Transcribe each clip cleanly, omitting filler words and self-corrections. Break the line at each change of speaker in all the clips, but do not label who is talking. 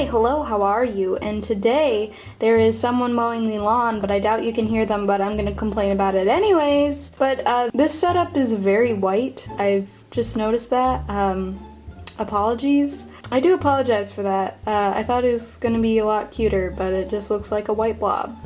Hi, hello, how are you? And today there is someone mowing the lawn, but I doubt you can hear them, but I'm gonna complain about it anyways. But this setup is very white. I've just noticed that. Apologies. I do apologize for that. I thought it was gonna be a lot cuter, but it just looks like a white blob.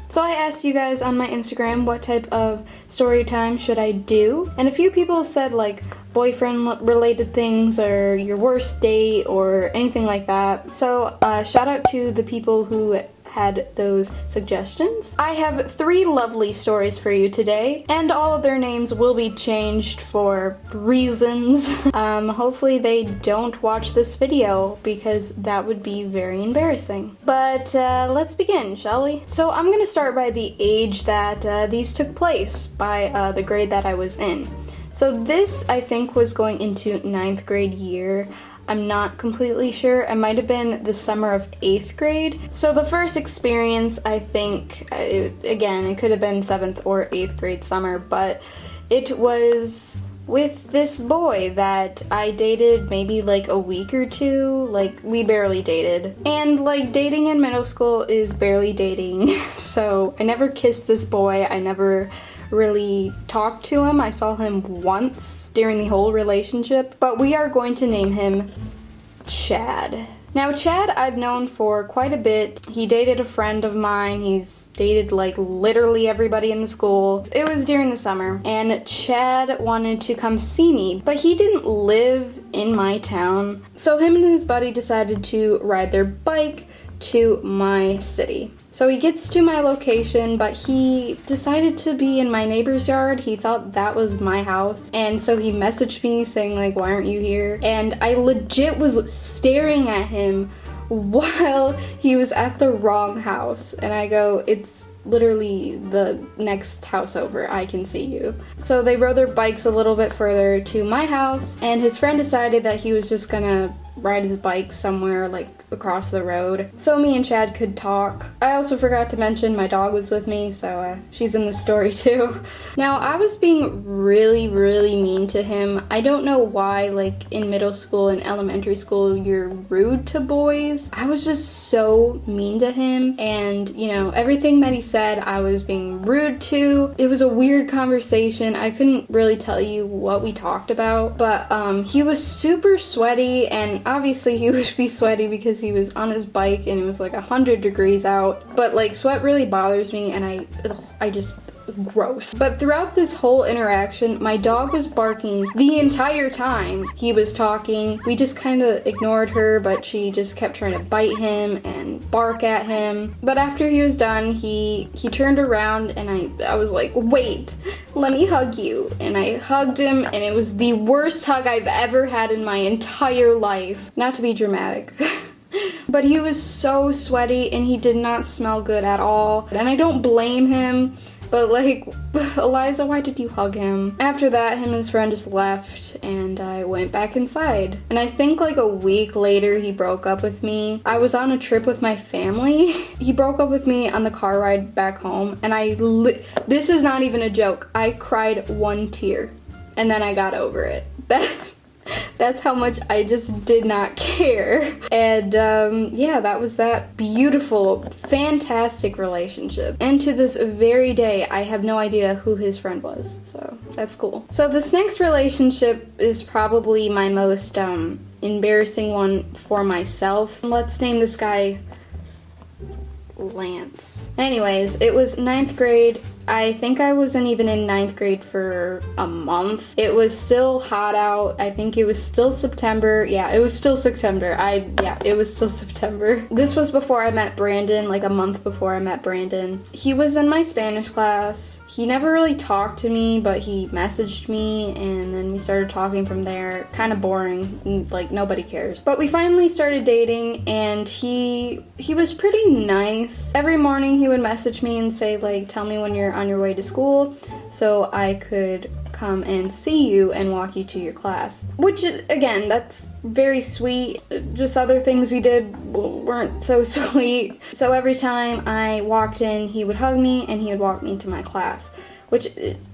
So I asked you guys on my Instagram what type of story time should I do, and a few people said like boyfriend related things or your worst date or anything like that. So shout out to the people who had those suggestions. I have 3 lovely stories for you today, and all of their names will be changed for reasons. Hopefully they don't watch this video because that would be very embarrassing. But let's begin, shall we? So I'm gonna start by the age that these took place, by the grade that I was in. So this, I think, was going into 9th grade year. I'm not completely sure. It might have been the summer of 8th grade. So the first experience, I think, again, it could have been 7th or 8th grade summer, but it was with this boy that I dated maybe like a week or two. Like, we barely dated. And like, dating in middle school is barely dating. So I never kissed this boy. I never really talked to him. I saw him once during the whole relationship, but we are going to name him Chad. Now Chad I've known for quite a bit. He dated a friend of mine. He's dated like literally everybody in the school. It was during the summer and Chad wanted to come see me, but he didn't live in my town. So him and his buddy decided to ride their bike to my city. So he gets to my location, but he decided to be in my neighbor's yard. He thought that was my house. And so he messaged me saying like, why aren't you here? And I legit was staring at him while he was at the wrong house. And I go, it's literally the next house over. I can see you. So they rode their bikes a little bit further to my house, and his friend decided that he was just gonna ride his bike somewhere like across the road so me and Chad could talk. I also forgot to mention my dog was with me, so she's in the story too. Now I was being really mean to him. I don't know why, like in middle school and elementary school you're rude to boys. I was just so mean to him, and you know, everything that he said I was being rude to. It was a weird conversation. I couldn't really tell you what we talked about, but he was super sweaty, and obviously he would be sweaty because he was on his bike and it was like 100 degrees out. But like, sweat really bothers me, and I just gross. But throughout this whole interaction, my dog was barking the entire time he was talking. We just kind of ignored her, but she just kept trying to bite him and bark at him. But after he was done, he turned around and I was like, wait, let me hug you. And I hugged him, and it was the worst hug I've ever had in my entire life. Not to be dramatic. But he was so sweaty and he did not smell good at all. And I don't blame him, but like, Eliza, why did you hug him? After that, him and his friend just left and I went back inside. And I think like a week later, he broke up with me. I was on a trip with my family. He broke up with me on the car ride back home, and this is not even a joke. I cried 1 tear and then I got over it. That's how much I just did not care. And yeah, that was that beautiful, fantastic relationship. And to this very day, I have no idea who his friend was, so that's cool. So this next relationship is probably my most embarrassing one for myself. Let's name this guy Lance. Anyways, it was 9th grade. I think I wasn't even in 9th grade for a month. It was still hot out. I think it was still September. Yeah, it was still September. It was still September. This was before I met Brandon, like a month before I met Brandon. He was in my Spanish class. He never really talked to me, but he messaged me, and then we started talking from there. Kind of boring, like nobody cares. But we finally started dating, and he was pretty nice. Every morning he would message me and say like, tell me when you're on your way to school so I could come and see you and walk you to your class. Which is, again, that's very sweet. Just other things he did weren't so sweet. So every time I walked in, he would hug me and he would walk me to my class. which,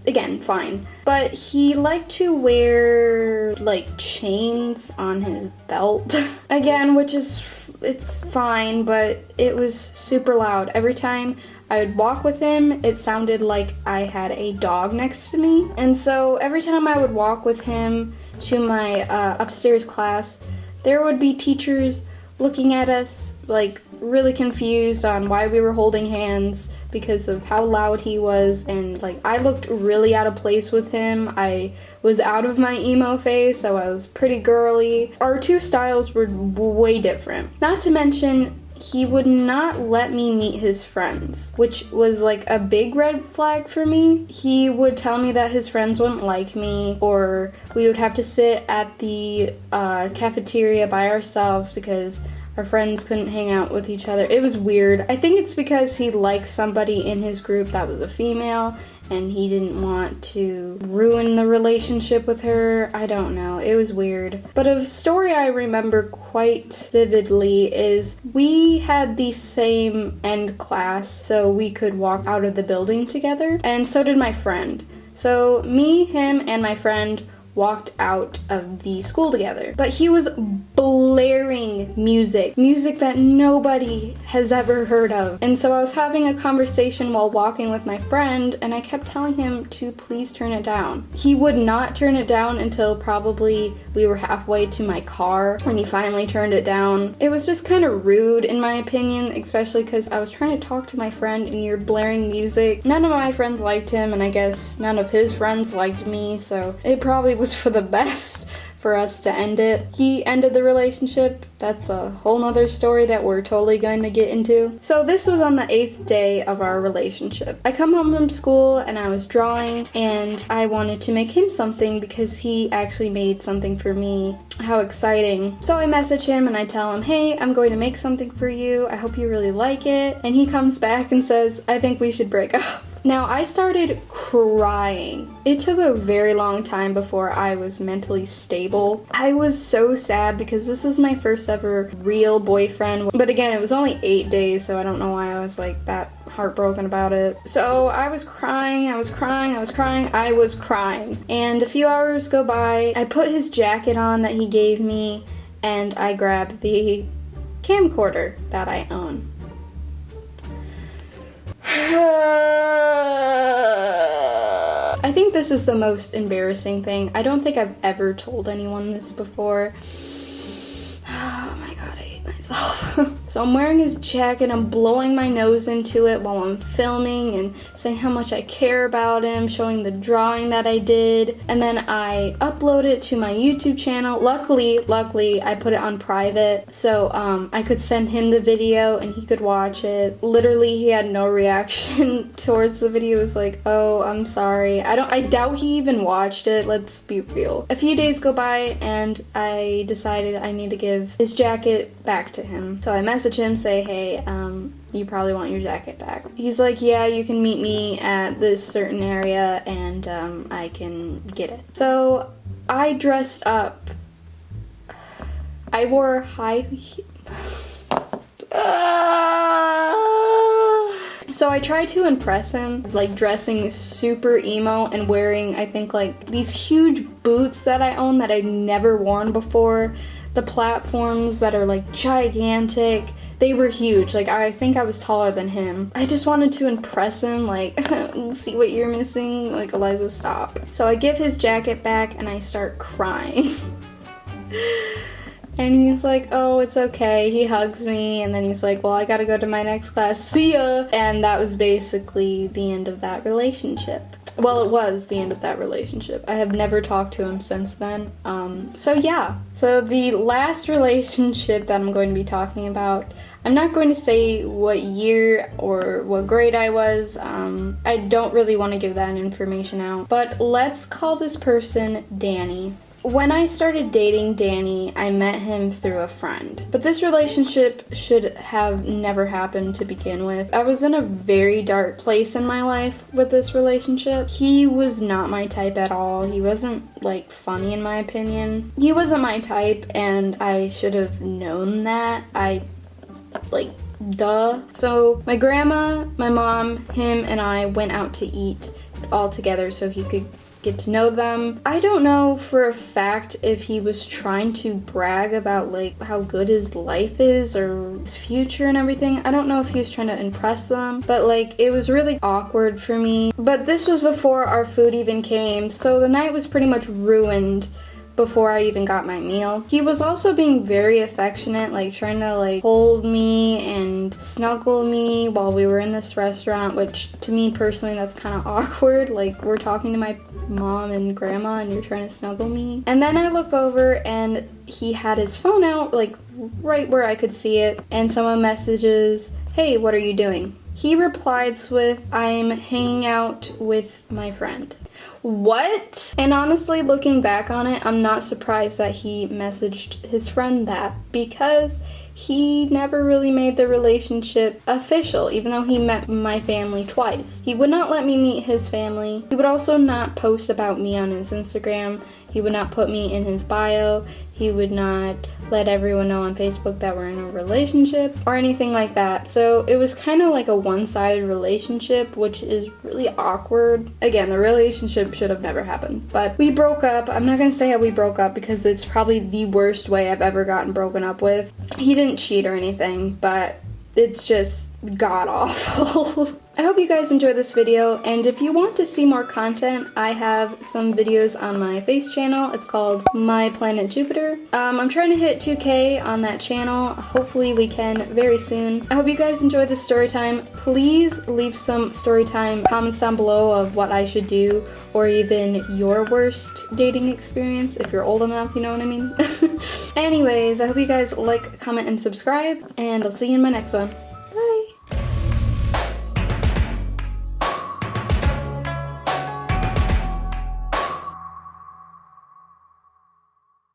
again, fine. But he liked to wear, like, chains on his belt, again, which is, it's fine, but it was super loud. Every time I would walk with him, it sounded like I had a dog next to me. And so every time I would walk with him to my upstairs class, there would be teachers looking at us, like, really confused on why we were holding hands because of how loud he was, and, like, I looked really out of place with him. I was out of my emo phase, so I was pretty girly. Our two styles were way different. Not to mention, he would not let me meet his friends, which was like a big red flag for me. He would tell me that his friends wouldn't like me, or we would have to sit at the cafeteria by ourselves because our friends couldn't hang out with each other. It was weird. I think it's because he liked somebody in his group that was a female, and he didn't want to ruin the relationship with her. I don't know. It was weird. But a story I remember quite vividly is we had the same end class, so we could walk out of the building together, and so did my friend. So me, him, and my friend walked out of the school together. But he was blaring music that nobody has ever heard of. And so I was having a conversation while walking with my friend, and I kept telling him to please turn it down. He would not turn it down until probably we were halfway to my car when he finally turned it down. It was just kind of rude in my opinion, especially because I was trying to talk to my friend and you're blaring music. None of my friends liked him, and I guess none of his friends liked me, so it probably was for the best for us to end it. He ended the relationship. That's a whole nother story that we're totally going to get into. So this was on the 8th day of our relationship. I come home from school and I was drawing, and I wanted to make him something because he actually made something for me. How exciting. So I message him and I tell him, hey, I'm going to make something for you. I hope you really like it. And he comes back and says, I think we should break up. Now, I started crying. It took a very long time before I was mentally stable. I was so sad because this was my first ever real boyfriend. But again, it was only 8 days, so I don't know why I was like that heartbroken about it. So I was crying. And a few hours go by. I put his jacket on that he gave me, and I grabbed the camcorder that I own. I think this is the most embarrassing thing. I don't think I've ever told anyone this before. Oh my god, I hate myself. So I'm wearing his jacket, I'm blowing my nose into it while I'm filming and saying how much I care about him, showing the drawing that I did, and then I upload it to my YouTube channel. Luckily, I put it on private, so I could send him the video and he could watch it. Literally, he had no reaction towards the video. It was like, oh, I'm sorry. I doubt he even watched it, let's be real. A few days go by and I decided I need to give his jacket back to him. So I message him, say, hey, you probably want your jacket back. He's like, yeah, you can meet me at this certain area and I can get it. So I dressed up. I wore high So I tried to impress him, like dressing super emo and wearing, I think, like these huge boots that I own that I'd never worn before. The platforms that are like gigantic, they were huge. Like, I think I was taller than him. I just wanted to impress him, like, see what you're missing? Like, Eliza, stop. So I give his jacket back and I start crying. And he's like, oh, it's okay. He hugs me, and then he's like, well, I gotta go to my next class. See ya! And that was basically the end of that relationship. Well, it was the end of that relationship. I have never talked to him since then. So yeah. So the last relationship that I'm going to be talking about, I'm not going to say what year or what grade I was. I don't really want to give that information out. But let's call this person Danny. When I started dating Danny, I met him through a friend. But this relationship should have never happened to begin with. I was in a very dark place in my life with this relationship. He was not my type at all. He wasn't, like, funny in my opinion. He wasn't my type, and I should have known that. Duh. So my grandma, my mom, him, and I went out to eat all together so he could get to know them. I don't know for a fact if he was trying to brag about like how good his life is or his future and everything. I don't know if he was trying to impress them, but like it was really awkward for me. But this was before our food even came, so the night was pretty much ruined before I even got my meal. He was also being very affectionate, like trying to like hold me and snuggle me while we were in this restaurant, which to me personally that's kind of awkward. Like we're talking to my mom and grandma and you're trying to snuggle me. And then I look over and he had his phone out like right where I could see it, and someone messages, "Hey, what are you doing?" He replies with, "I'm hanging out with my friend." What? And honestly, looking back on it, I'm not surprised that he messaged his friend that, because he never really made the relationship official, even though he met my family twice. He would not let me meet his family. He would also not post about me on his Instagram. He would not put me in his bio. He would not let everyone know on Facebook that we're in a relationship or anything like that. So it was kind of like a one-sided relationship, which is really awkward. Again, the relationship should have never happened, but we broke up. I'm not gonna say how we broke up because it's probably the worst way I've ever gotten broken up with. He didn't cheat or anything, but it's just god awful. I hope you guys enjoyed this video, and if you want to see more content, I have some videos on my face channel. It's called My Planet Jupiter. I'm trying to hit 2K on that channel. Hopefully we can very soon. I hope you guys enjoyed this story time. Please leave some story time comments down below of what I should do, or even your worst dating experience if you're old enough, you know what I mean? Anyways, I hope you guys like, comment, and subscribe, and I'll see you in my next one.